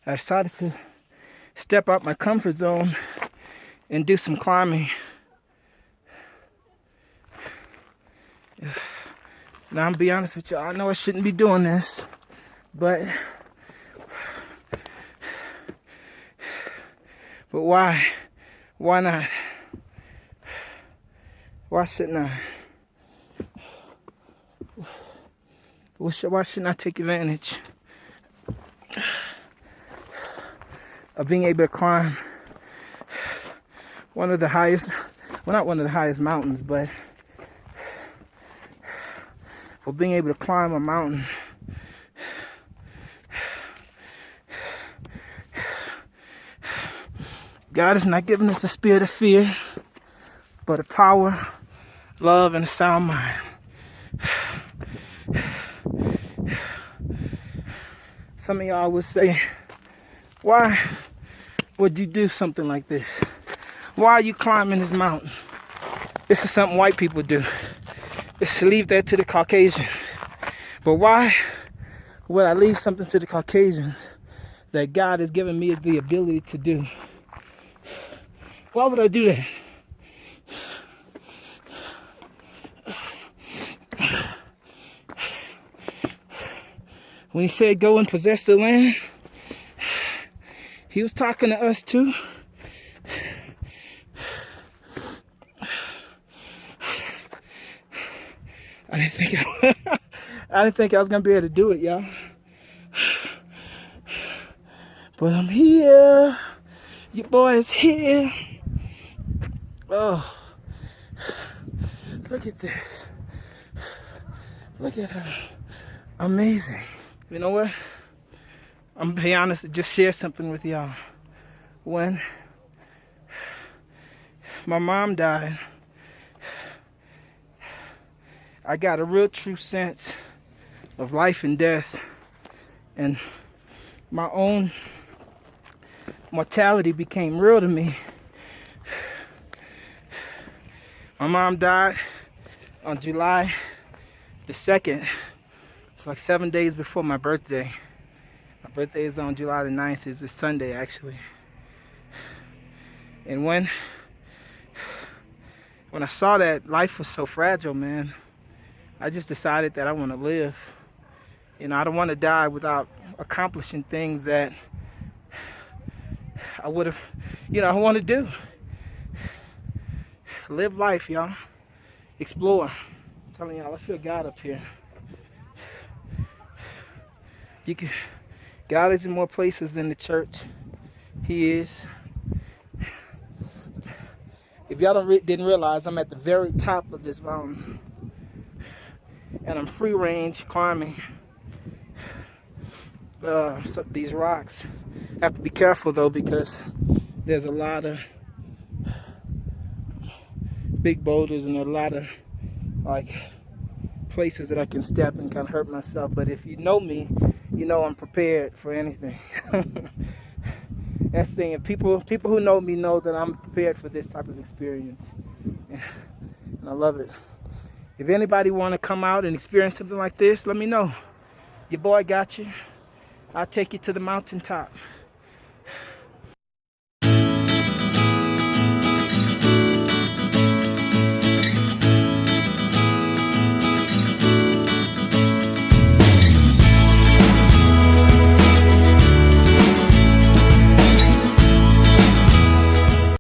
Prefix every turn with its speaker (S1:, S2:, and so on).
S1: I decided to step out my comfort zone and do some climbing. Now, I'm gonna be honest with you, I know I shouldn't be doing this, but why? Why not? Why shouldn't I? Why shouldn't I take advantage of being able to climb one of the highest, well, not one of the highest mountains, but for being able to climb a mountain God has not given us a spirit of fear, but a power, love, and a sound mind. Some of y'all would say, why would you do something like this? Why are you climbing this mountain? This is something white people do. It's to leave that to the Caucasians. But why would I leave something to the Caucasians that God has given me the ability to do? Why would I do that? When he said go and possess the land, he was talking to us too. I didn't think I was gonna be able to do it, y'all. But I'm here. Your boy is here. Oh, look at this. Look at her. Amazing. You know what? I'm gonna be honest and just share something with y'all. When my mom died, I got a real true sense of life and death, and my own mortality became real to me. My mom died on July the 2nd. It's like 7 days before my birthday. My birthday is on July the 9th. It's a Sunday, actually. And when I saw that life was so fragile, man, I just decided that I want to live. You know, I don't want to die without accomplishing things that I would have, I want to do. Live life, y'all. Explore. I'm telling y'all, I feel God up here. God is in more places than the church. He is. If y'all didn't realize, I'm at the very top of this mountain, and I'm free range climbing these rocks. I have to be careful though, because there's a lot of big boulders and a lot of places that I can step and kind of hurt myself. But if you know me, you know I'm prepared for anything. That's the thing. And people who know me know that I'm prepared for this type of experience, and I love it. If anybody want to come out and experience something like this, let me know. Your boy got you. I'll take you to the mountaintop.